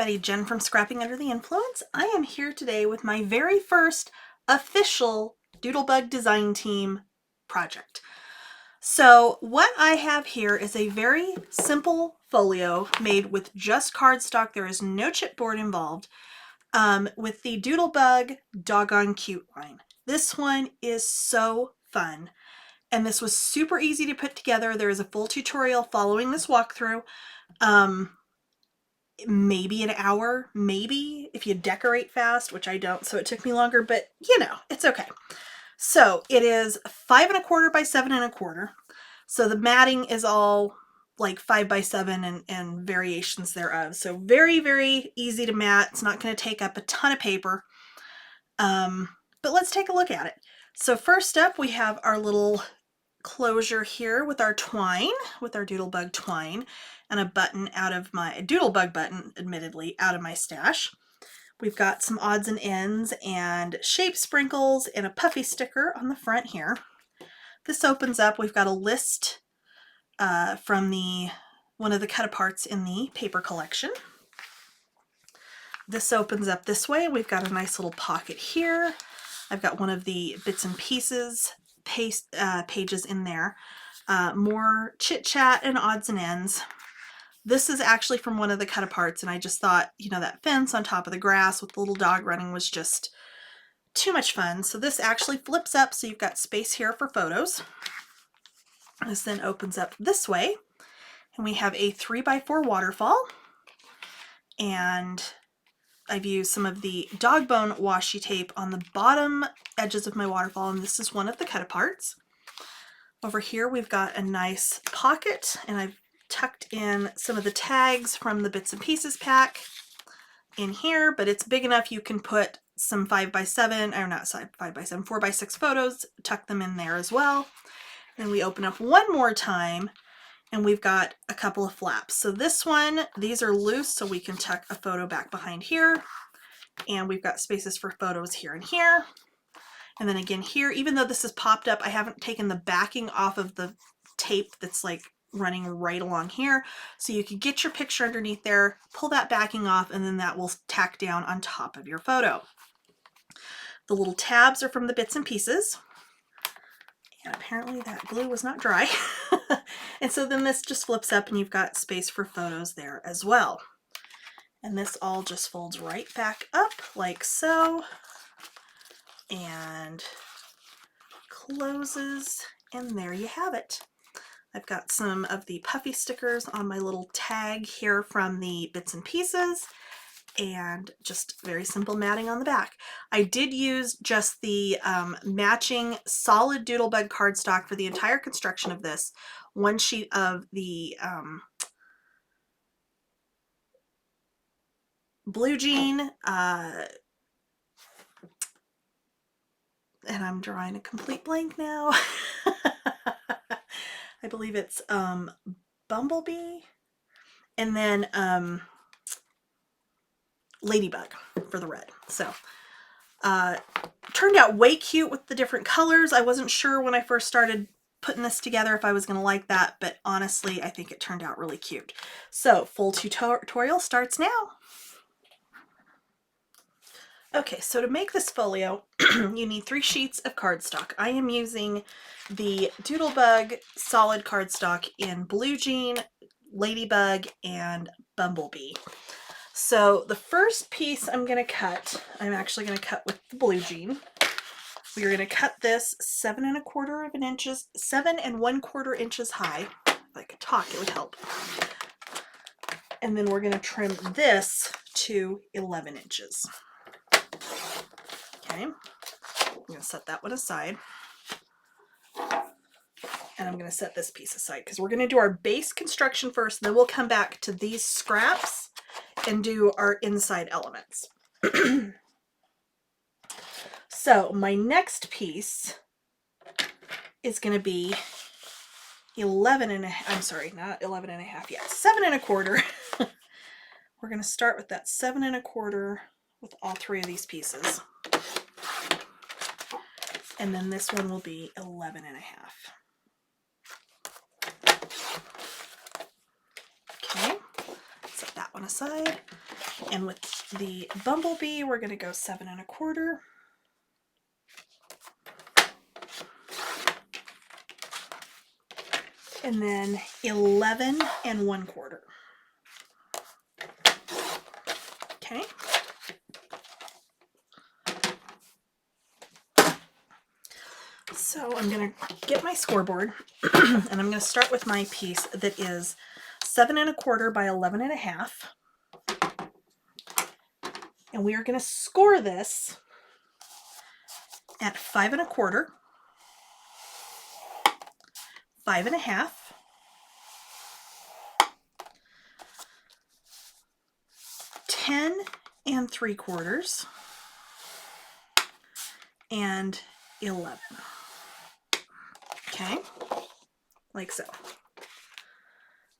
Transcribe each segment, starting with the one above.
everybody, Jen from Scrapping Under the Influence. I am here today with my very first official Doodlebug design team project. So what I have here is a very simple folio made with just cardstock. There is no chipboard involved, with the Doodlebug Doggone Cute line. This one is so fun, and this was super easy to put together. There is a full tutorial following this walkthrough. Maybe an hour, maybe, if you decorate fast, which I don't, so it took me longer, but you know, it's okay. So it is 5 1/4 by 7 1/4. So the matting is all like 5 by 7 and variations thereof. So very, very easy to mat. It's not going to take up a ton of paper. But let's take a look at it. So first up, we have our little closure here with our twine, with our Doodlebug twine, and a button out of my Doodlebug button, admittedly, out of my stash. We've got some odds and ends and shape sprinkles and a puffy sticker on the front here. This opens up. We've got a list from one of the cut-aparts in the paper collection. This opens up this way. We've got a nice little pocket here. I've got one of the bits and pieces pages in there. More chit-chat and odds and ends. This is actually from one of the cut-aparts, and I just thought, you know, that fence on top of the grass with the little dog running was just too much fun. So this actually flips up, so you've got space here for photos. This then opens up this way, and we have a 3x4 waterfall, and I've used some of the Doggone washi tape on the bottom edges of my waterfall, and this is one of the cut-aparts. Over here we've got a nice pocket, and I've tucked in some of the tags from the bits and pieces pack in here, but it's big enough you can put some 5x7, or not 5x7, 4x6 photos, tuck them in there as well. Then we open up one more time, and we've got a couple of flaps. So this one, these are loose, so we can tuck a photo back behind here, and we've got spaces for photos here and here. And then again here, even though this is popped up, I haven't taken the backing off of the tape that's like running right along here, so you can get your picture underneath there, pull that backing off, and then that will tack down on top of your photo. The little tabs are from the bits and pieces, and apparently that glue was not dry. And so then this just flips up, and you've got space for photos there as well. And this all just folds right back up like so, and closes, and there you have it. I've got some of the puffy stickers on my little tag here from the bits and pieces, and just very simple matting on the back. I did use just the matching solid Doodlebug cardstock for the entire construction of this. One sheet of the blue jean, and I'm drawing a complete blank now. I believe it's Bumblebee, and then Ladybug for the red. So turned out way cute with the different colors. I wasn't sure when I first started putting this together if I was going to like that, but honestly I think it turned out really cute. So full tutorial starts now. Okay, so to make this folio, you need 3 sheets of cardstock. I am using the Doodlebug solid cardstock in Blue Jean, Ladybug, and Bumblebee. So the first piece I'm going to cut, I'm actually going to cut with the Blue Jean. We're going to cut this 7 1/4 inches, 7 1/4 inches high. If I could talk, it would help. And then we're going to trim this to 11 inches. Okay, I'm going to set that one aside, and I'm going to set this piece aside because we're going to do our base construction first, then we'll come back to these scraps and do our inside elements. So my next piece is going to be 11 and a half, I'm sorry, not 11 and a half yet, 7 1/4. We're going to start with that 7 1/4 with all 3 of these pieces. And then this one will be 11 and a half. Okay, set that one aside. And with the bumblebee, we're going to go 7 1/4. And then 11 1/4. Okay. So I'm going to get my scoreboard and I'm going to start with my piece that is 7 1/4 by 11 1/2. And we are going to score this at 5 1/4, 5 1/2, 10 3/4, and 11. Okay, like so.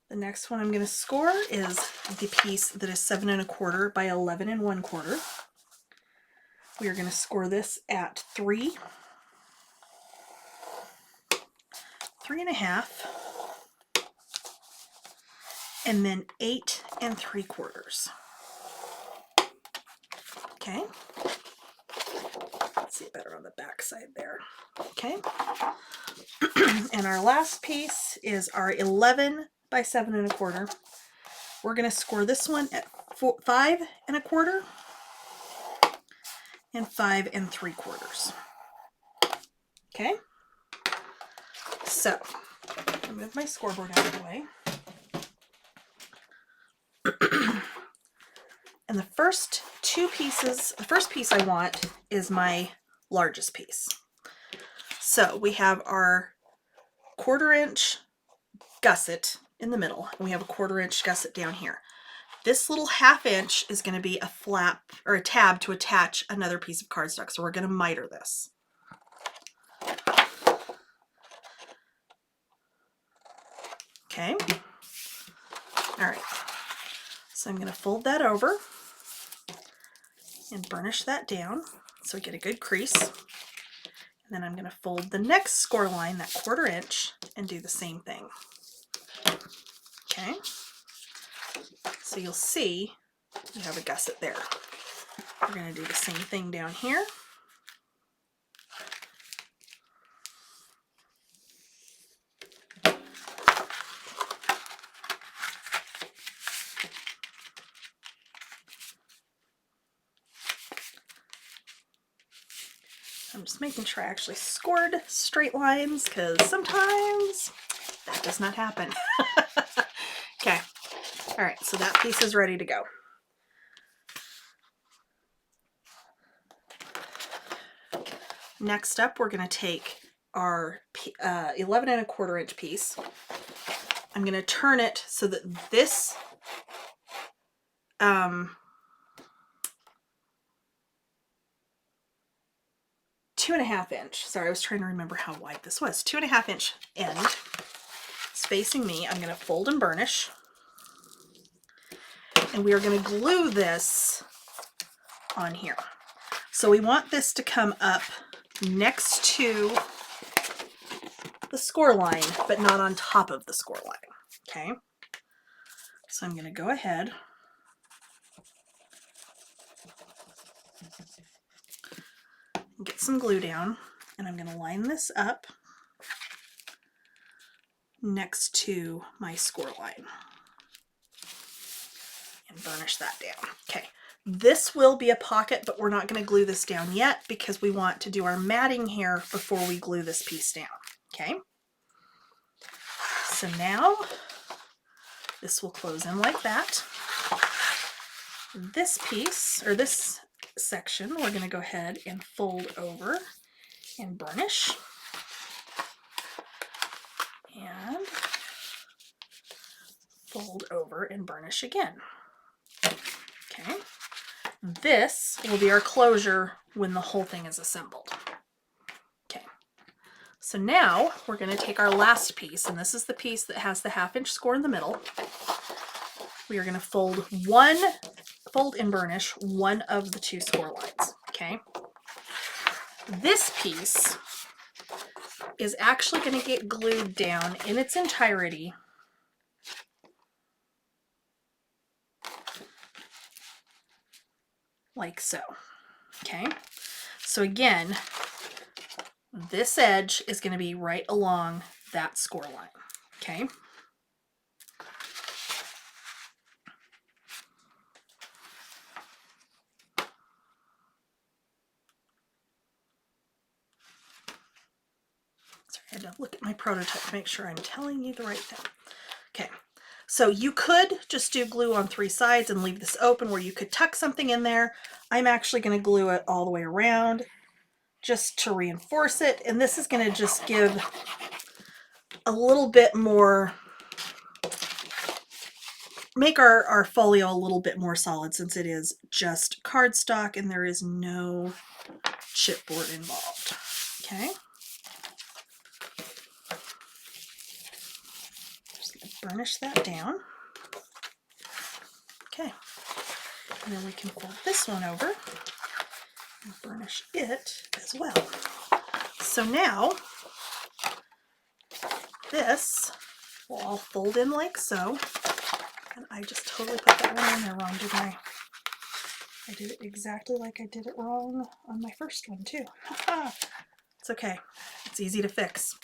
The next one I'm going to score is the piece that is 7 1/4 by 11 1/4. We are going to score this at 3, 3 1/2, and then 8 3/4. Okay. Let's see it better on the back side there. Okay. And our last piece is our 11 by 7 1/4. We're going to score this one at 5 1/4 and 5 3/4. Okay. So I'll move my scoreboard out of the way. And the first piece I want is my largest piece. So we have our 1/4 inch gusset in the middle, and we have a 1/4 inch gusset down here. This little 1/2 inch is going to be a flap or a tab to attach another piece of cardstock. So we're going to miter this. Okay. All right. So I'm going to fold that over and burnish that down so we get a good crease. And then I'm going to fold the next score line, that 1/4 inch, and do the same thing. Okay. So you'll see you have a gusset there. We're going to do the same thing down here. I'm just making sure I actually scored straight lines because sometimes that does not happen. Okay. All right, so that piece is ready to go. Next up, we're going to take our 11 1/4 inch piece. I'm going to turn it so that this 2.5 inch, sorry, I was trying to remember how wide this was, 2.5 inch end is facing me. I'm going to fold and burnish. And we are going to glue this on here. So we want this to come up next to the score line, but not on top of the score line. Okay. So I'm going to go ahead and get some glue down, and I'm going to line this up next to my score line and burnish that down. Okay. This will be a pocket, but we're not going to glue this down yet because we want to do our matting here before we glue this piece down. Okay. So now this will close in like that. This piece, or this section, we're going to go ahead and fold over and burnish. And fold over and burnish again. Okay. This will be our closure when the whole thing is assembled. Okay. So now we're going to take our last piece, and this is the piece that has the 1/2 inch score in the middle. We are going to fold and burnish one of the 2 score lines. Okay. This piece is actually going to get glued down in its entirety like so. Okay, so again, this edge is going to be right along that score line. Okay. Sorry, I had to look at my prototype to make sure I'm telling you the right thing. Okay, so you could just do glue on 3 sides and leave this open where you could tuck something in there. I'm actually going to glue it all the way around just to reinforce it, and this is going to just give a little bit more, make our folio a little bit more solid, since it is just cardstock and there is no chipboard involved. Okay, just going to burnish that down. Okay, and then we can fold this one over and burnish it as well. So now this will all fold in like so. And I just totally put that one in there wrong, didn't I? I did it exactly like I did it wrong on my first one too. It's okay. It's easy to fix.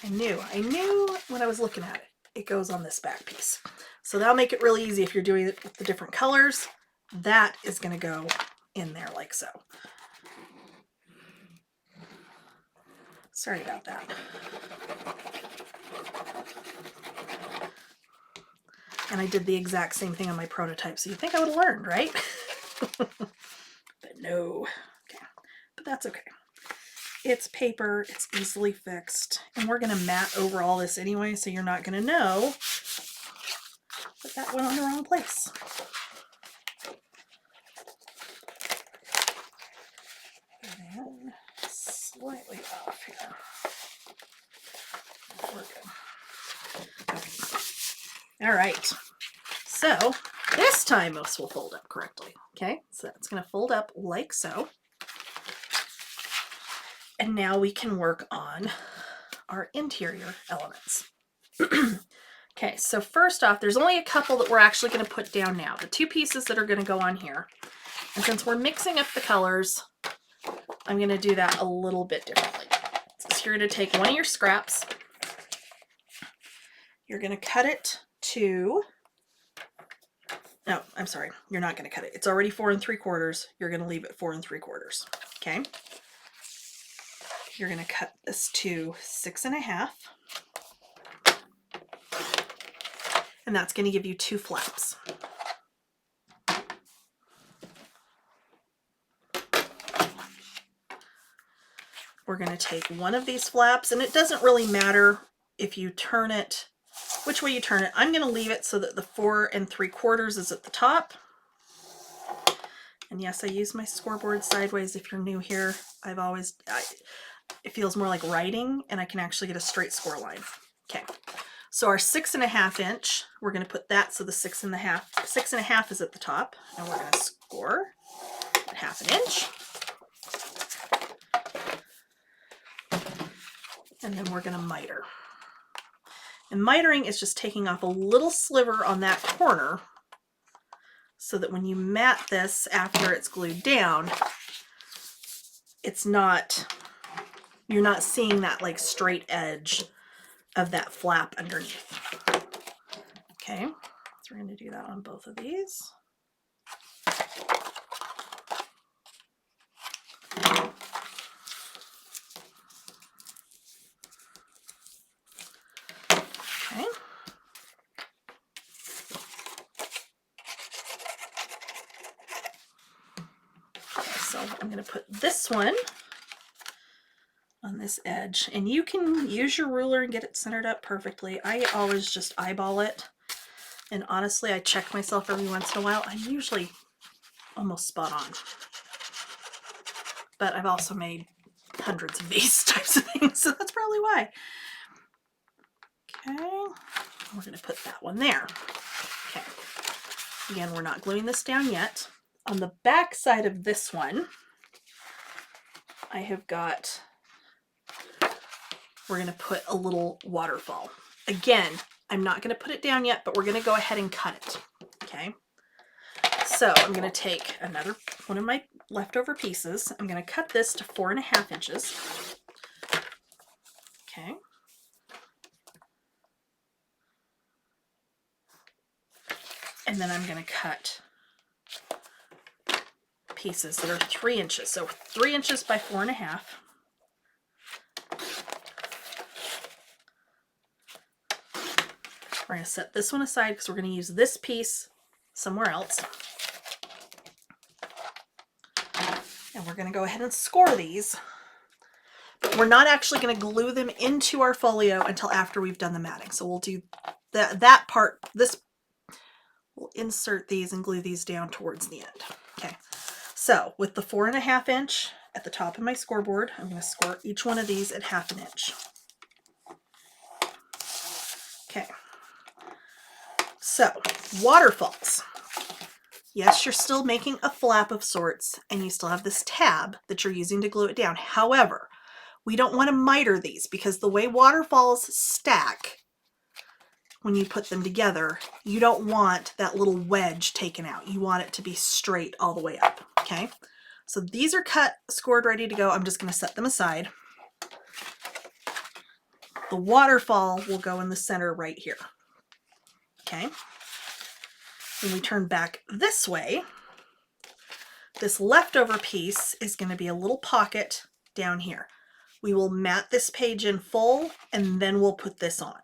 I knew when I was looking at it. It goes on this back piece. So that'll make it really easy if you're doing it with the different colors. That is going to go in there like so. Sorry about that. And I did the exact same thing on my prototype, so you'd think I would have learned, right? But no. Okay. But that's okay. It's paper, it's easily fixed, and we're going to mat over all this anyway, so you're not going to know that that went on the wrong place. And slightly off here. We're good. Okay. All right. So this time this will fold up correctly. Okay, so it's going to fold up like so. And now we can work on our interior elements. Okay, so first off, there's only a couple that we're actually going to put down now. The 2 pieces that are going to go on here. And since we're mixing up the colors, I'm going to do that a little bit differently. So you're going to take one of your scraps. You're going to cut it to... No, I'm sorry. You're not going to cut it. It's already 4 3/4. You're going to leave it 4 3/4. Okay? You're going to cut this to 6 1/2. And that's going to give you 2 flaps. We're going to take one of these flaps, and it doesn't really matter if you turn it, which way you turn it. I'm going to leave it so that the 4 3/4 is at the top. And yes, I use my scoreboard sideways. If you're new here, it feels more like writing, and I can actually get a straight score line. Okay, so our 6 1/2 inch, we're going to put that so the 6 1/2 is at the top, and we're going to score at 1/2 inch. And then we're going to miter. And mitering is just taking off a little sliver on that corner so that when you mat this after it's glued down, you're not seeing that like straight edge of that flap underneath. Okay, so we're going to do that on both of these. Okay. So I'm going to put this one on this edge, and you can use your ruler and get it centered up perfectly. I always just eyeball it, and honestly I check myself every once in a while. I'm usually almost spot on, but I've also made hundreds of these types of things, so that's probably why. Okay, we're going to put that one there. Okay, again, we're not gluing this down yet. On the back side of this one, I have got, we're going to put a little waterfall. Again, I'm not going to put it down yet, but we're going to go ahead and cut it. Okay, So I'm going to take another one of my leftover pieces. I'm going to cut this to 4.5 inches. Okay. And then I'm going to cut pieces that are 3 inches. So 3 inches by 4.5. We're going to set this one aside because we're going to use this piece somewhere else. And we're going to go ahead and score these. But we're not actually going to glue them into our folio until after we've done the matting. So we'll do that part. We'll insert these and glue these down towards the end. Okay. So with the 4.5 inch at the top of my scoreboard, I'm going to score each one of these at 1/2 inch. Okay. So waterfalls. Yes, you're still making a flap of sorts and you still have this tab that you're using to glue it down. However, we don't want to miter these because the way waterfalls stack when you put them together, you don't want that little wedge taken out. You want it to be straight all the way up. Okay. So these are cut, scored, ready to go. I'm just going to set them aside. The waterfall will go in the center right here. Okay. When we turn back this way, this leftover piece is going to be a little pocket down here. We will mat this page in full and then we'll put this on.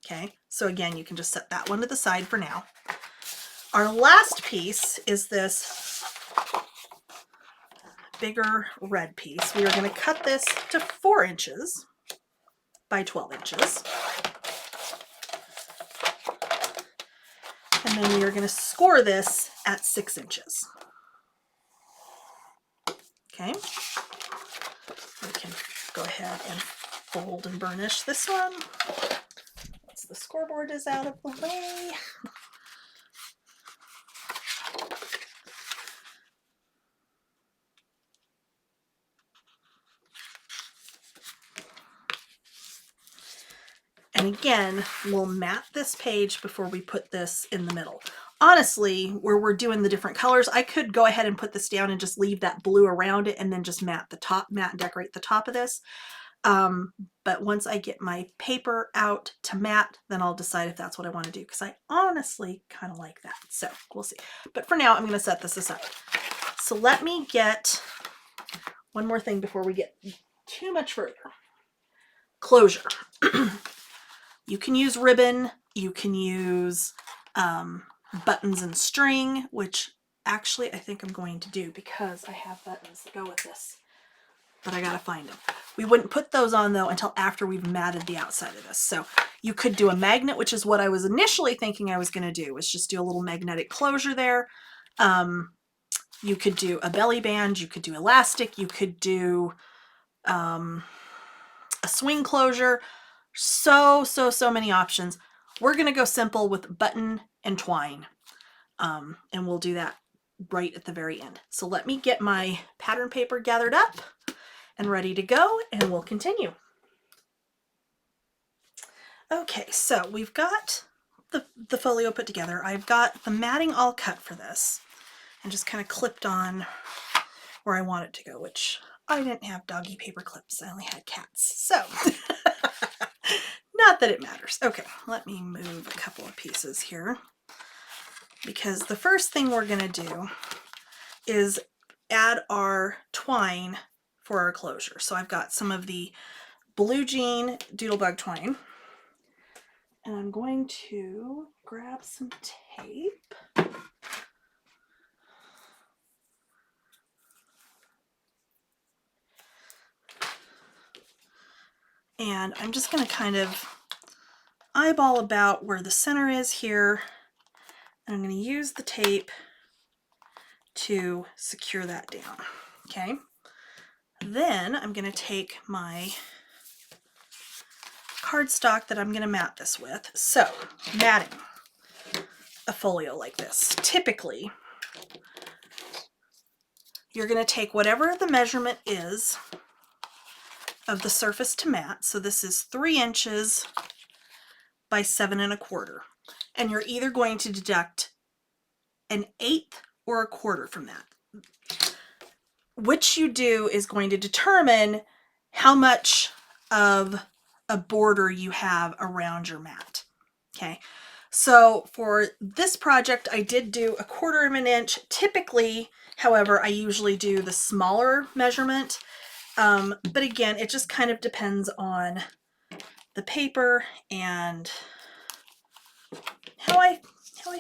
Okay, so again, you can just set that one to the side for now. Our last piece is this bigger red piece. We are going to cut this to 4 inches by 12 inches. And then we are going to score this at 6 inches. Okay. We can go ahead and fold and burnish this one. Once the scoreboard is out of the way. And again, we'll mat this page before we put this in the middle. Honestly, where we're doing the different colors, I could go ahead and put this down and just leave that blue around it and then just mat the top, and decorate the top of this. But once I get my paper out to mat, then I'll decide if that's what I want to do, because I honestly kind of like that. So we'll see. But for now, I'm going to set this aside. So let me get one more thing before we get too much further. Closure. You can use ribbon, you can use buttons and string, which actually I think I'm going to do because I have buttons that go with this, but I gotta find them. We wouldn't put those on though until after we've matted the outside of this. So you could do a magnet, which is what I was initially thinking I was going to do, was just do a little magnetic closure there. You could do a belly band, you could do elastic, you could do a swing closure. So many options. We're going to go simple with button and twine. And we'll do that right at the very end. So let me get my pattern paper gathered up and ready to go, and we'll continue. Okay, so we've got the folio put together. I've got the matting all cut for this and just kind of clipped on where I want it to go, which I didn't have doggy paper clips. I only had cats. So not that it matters. Okay, let me move a couple of pieces here, because the first thing we're going to do is add our twine for our closure. So I've got some of the blue jean Doodlebug twine, and I'm going to grab some tape. And I'm just going to kind of eyeball about where the center is here. And I'm going to use the tape to secure that down. Okay. Then I'm going to take my cardstock that I'm going to mat this with. So matting a folio like this, typically you're going to take whatever the measurement is of the surface to mat. So this is 3 inches by 7 1/4. And you're either going to deduct 1/8 or a quarter from that. Which you do is going to determine how much of a border you have around your mat. Okay, so for this project, I did do a 1/4 of an inch. Typically, however, I usually do the smaller measurement. But again, it just kind of depends on the paper and how I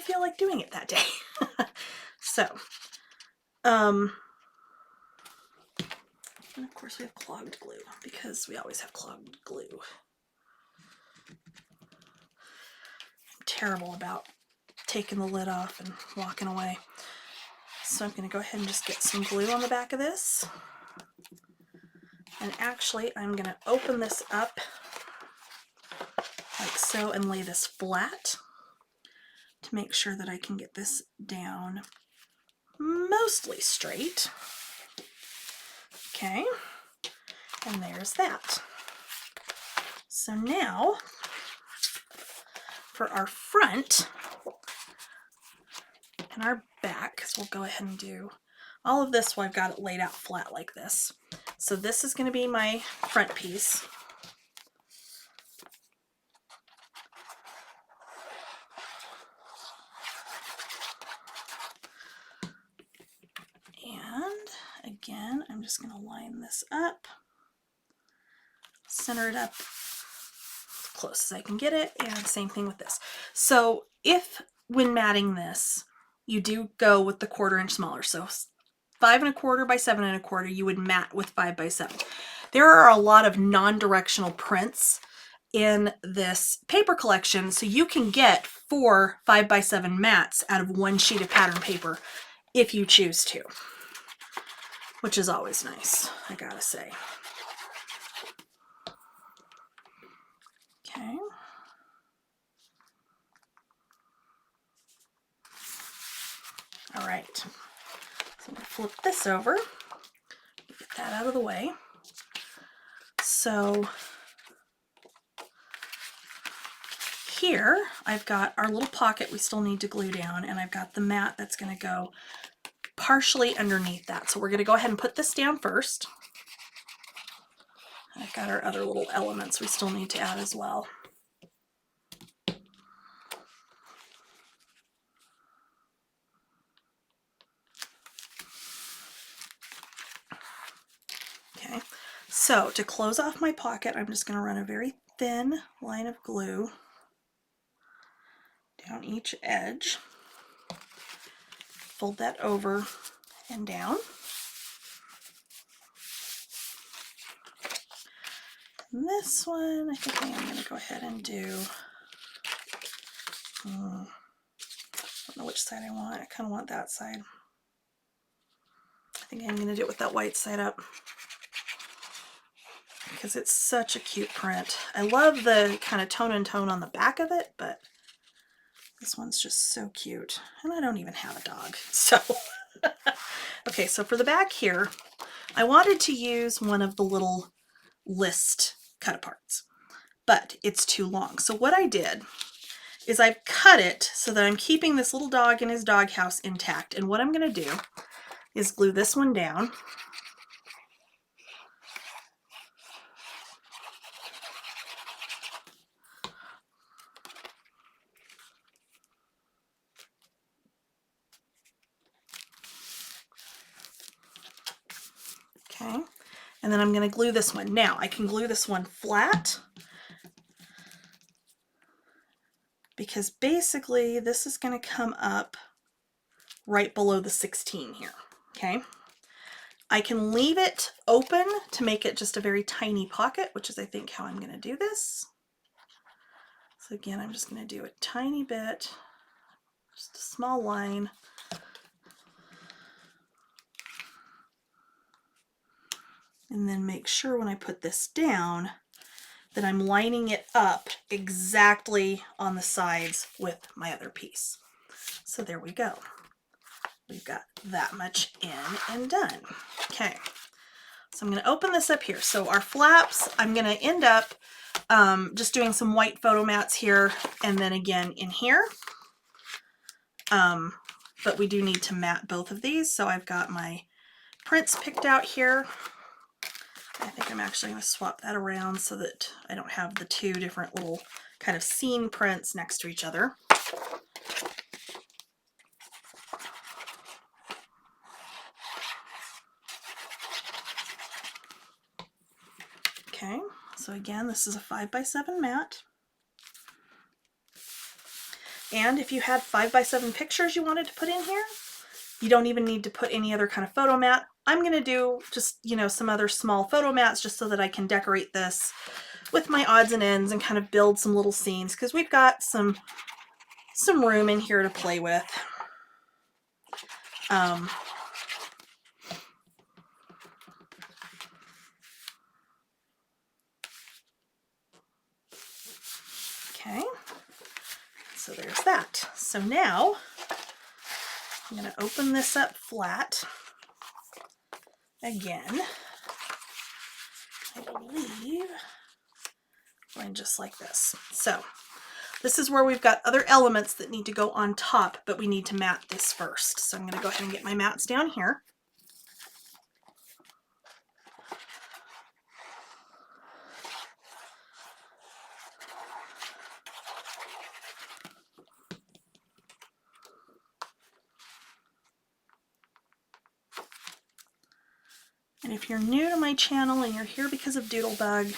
feel like doing it that day. So, and of course we have clogged glue because we always have clogged glue. I'm terrible about taking the lid off and walking away. So I'm going to go ahead and just get some glue on the back of this. And actually, I'm going to open this up like so and lay this flat to make sure that I can get this down mostly straight. Okay, and there's that. So now for our front and our back, because we'll go ahead and do all of this while I've got it laid out flat like this. So this is going to be my front piece. And again, I'm just going to line this up, center it up as close as I can get it, and same thing with this. So if when matting this, you do go with the 1/4 inch smaller, so 5 1/4 by 7 1/4, you would mat with 5 by 7. There are a lot of non-directional prints in this paper collection, so you can get 4 5 by 7 mats out of one sheet of pattern paper if you choose to, which is always nice, I gotta say. Okay. All right, so I'm gonna flip this over, get that out of the way. So here I've got our little pocket we still need to glue down, and I've got the mat that's gonna go partially underneath that. So we're gonna go ahead and put this down first. I've got our other little elements we still need to add as well. Okay, so to close off my pocket, I'm just going to run a very thin line of glue down each edge, fold that over and down. And this one, I think I'm going to go ahead and do, I don't know which side I want. I kind of want that side. I think I'm going to do it with that white side up because it's such a cute print. I love the kind of tone and tone on the back of it, but this one's just so cute. And I don't even have a dog, so. Okay, so for the back here, I wanted to use one of the little list cut aparts, but it's too long. So what I did is I've cut it so that I'm keeping this little dog in his doghouse intact. And what I'm going to do is glue this one down. Okay, and then I'm going to glue this one. Now I can glue this one flat because basically this is going to come up right below the 16 here. Okay, I can leave it open to make it just a very tiny pocket, which is I think how I'm going to do this. So again, I'm just going to do a tiny bit, just a small line. And then make sure when I put this down that I'm lining it up exactly on the sides with my other piece. So there we go. We've got that much in and done. Okay, so I'm going to open this up here. So our flaps, I'm going to end up just doing some white photo mats here, and then again in here. but we do need to mat both of these. So I've got my prints picked out here. I think I'm actually going to swap that around so that I don't have the two different little kind of scene prints next to each other. Okay, so again, this is a 5x7 mat. And if you had 5x7 pictures you wanted to put in here, you don't even need to put any other kind of photo mat. I'm going to do just, you know, some other small photo mats just so that I can decorate this with my odds and ends and kind of build some little scenes, because we've got some room in here to play with. Okay, so there's that. So now I'm going to open this up flat again. I believe going just like this. So this is where we've got other elements that need to go on top, but we need to mat this first. So I'm going to go ahead and get my mats down here. And if you're new to my channel and you're here because of Doodlebug,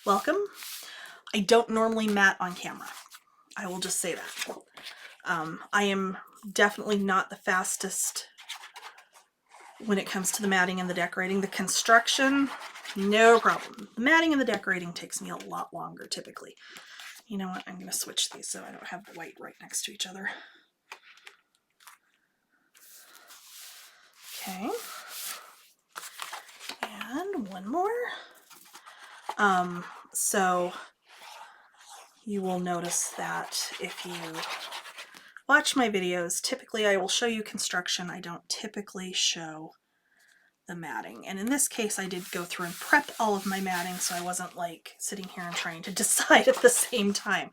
welcome. I don't normally mat on camera. I will just say that. I am definitely not the fastest when it comes to the matting and the decorating. The construction, no problem. The matting and the decorating takes me a lot longer typically. You know what? I'm going to switch these so I don't have the white right next to each other. Okay. And one more. So you will notice that if you watch my videos, typically I will show you construction. I don't typically show the matting. And in this case, I did go through and prep all of my matting, so I wasn't like sitting here and trying to decide at the same time.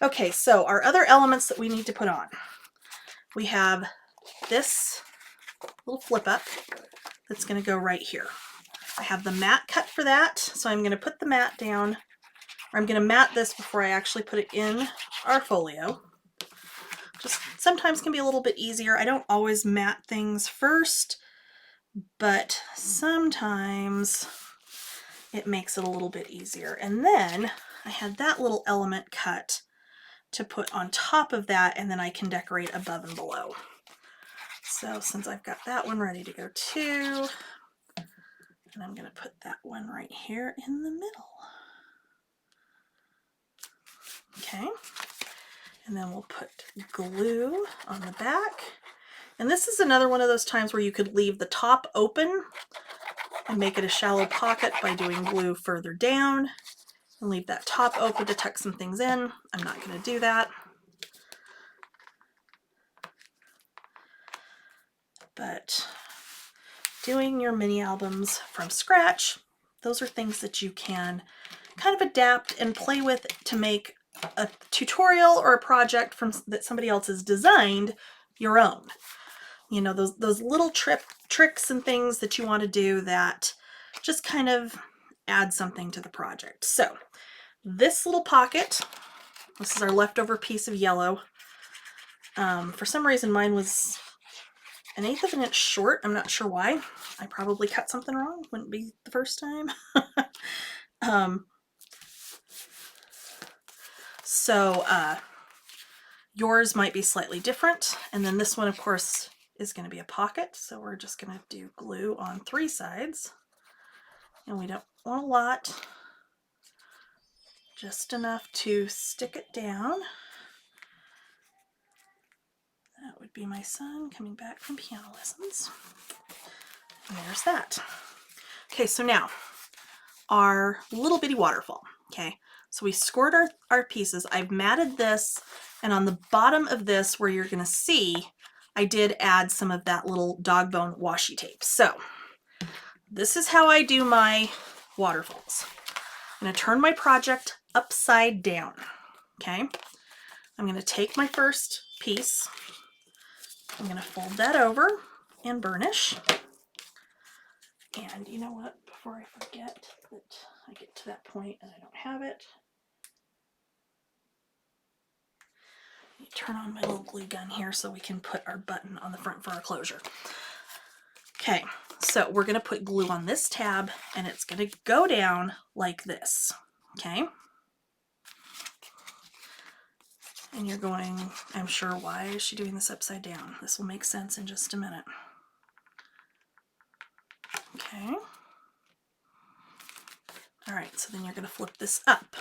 Okay, so our other elements that we need to put on. We have this little flip up that's going to go right here. I have the mat cut for that, so I'm going to put the mat down, or I'm going to mat this before I actually put it in our folio. Just sometimes can be a little bit easier. I don't always mat things first, but sometimes it makes it a little bit easier. And then I had that little element cut to put on top of that, and then I can decorate above and below. So since I've got that one ready to go too, and I'm going to put that one right here in the middle. Okay, and then we'll put glue on the back. And this is another one of those times where you could leave the top open and make it a shallow pocket by doing glue further down and leave that top open to tuck some things in. I'm not going to do that. But doing your mini albums from scratch, those are things that you can kind of adapt and play with to make a tutorial or a project from that somebody else has designed your own. You know, those little tricks and things that you want to do that just kind of add something to the project. So this little pocket, this is our leftover piece of yellow. For some reason mine was 1/8 of an inch short. I'm not sure why. I probably cut something wrong. Wouldn't be the first time. Yours might be slightly different. And then this one, of course, is going to be a pocket. So we're just going to do glue on 3 sides. And we don't want a lot. Just enough to stick it down. That would be my son coming back from piano lessons. And there's that. Okay, so now our little bitty waterfall. Okay, so we scored our pieces. I've matted this, and on the bottom of this where you're going to see, I did add some of that little Doggone washi tape. So this is how I do my waterfalls. I'm going to turn my project upside down. Okay, I'm going to take my first piece, I'm going to fold that over and burnish. And you know what, before I forget that I get to that point and I don't have it, let me turn on my little glue gun here so we can put our button on the front for our closure. Okay, so we're going to put glue on this tab and it's going to go down like this, okay? And you're going, I'm sure, why is she doing this upside down? This will make sense in just a minute. Okay. All right, so then you're going to flip this up.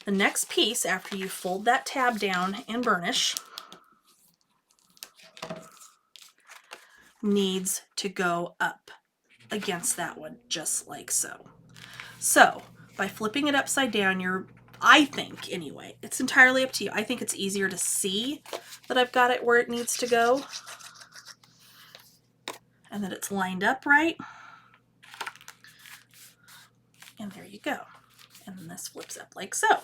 The next piece, after you fold that tab down and burnish, needs to go up against that one, just like so. So by flipping it upside down, I think anyway, it's entirely up to you. I think it's easier to see that I've got it where it needs to go and that it's lined up right. And there you go. And then this flips up like so.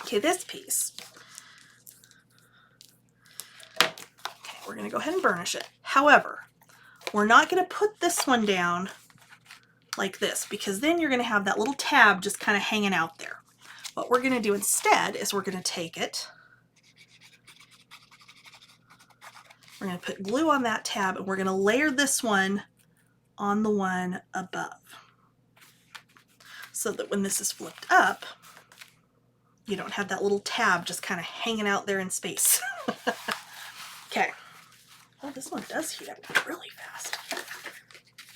Okay, this piece. Okay, we're going to go ahead and burnish it. However, we're not going to put this one down like this because then you're going to have that little tab just kind of hanging out there. What we're going to do instead is we're going to take it, we're going to put glue on that tab, and we're going to layer this one on the one above so that when this is flipped up, you don't have that little tab just kind of hanging out there in space. Okay. Oh, this one does heat up really fast.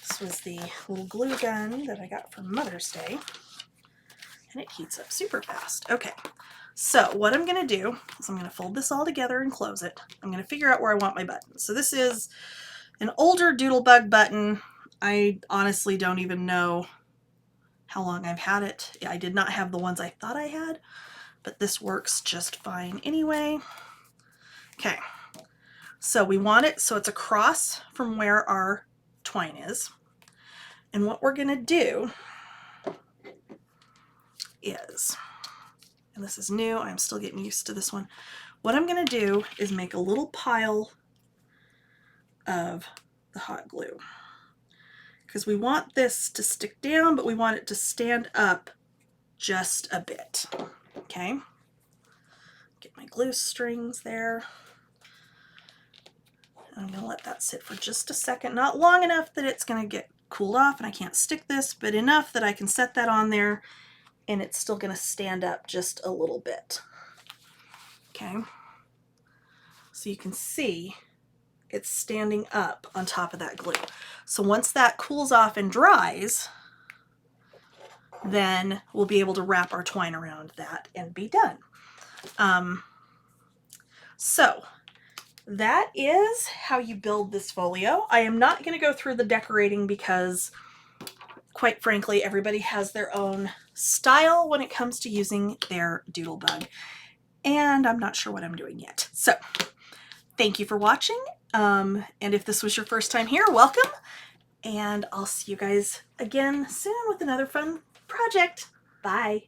This was the little glue gun that I got for Mother's Day. And it heats up super fast. Okay, so what I'm going to do is I'm going to fold this all together and close it. I'm going to figure out where I want my button. So this is an older Doodlebug button. I honestly don't even know how long I've had it. I did not have the ones I thought I had, but this works just fine anyway. Okay, so we want it so it's across from where our twine is. And what we're going to do is, and this is new, I'm still getting used to this one, what I'm going to do is make a little pile of the hot glue because we want this to stick down, but we want it to stand up just a bit. Okay, get my glue strings there. I'm going to let that sit for just a second, not long enough that it's going to get cooled off and I can't stick this, but enough that I can set that on there and it's still going to stand up just a little bit. Okay, so you can see it's standing up on top of that glue. So once that cools off and dries, then we'll be able to wrap our twine around that and be done. So that is how you build this folio. I am not going to go through the decorating because, quite frankly, everybody has their own style when it comes to using their Doodlebug, and I'm not sure what I'm doing yet. So thank you for watching, and if this was your first time here, welcome, and I'll see you guys again soon with another fun project. Bye.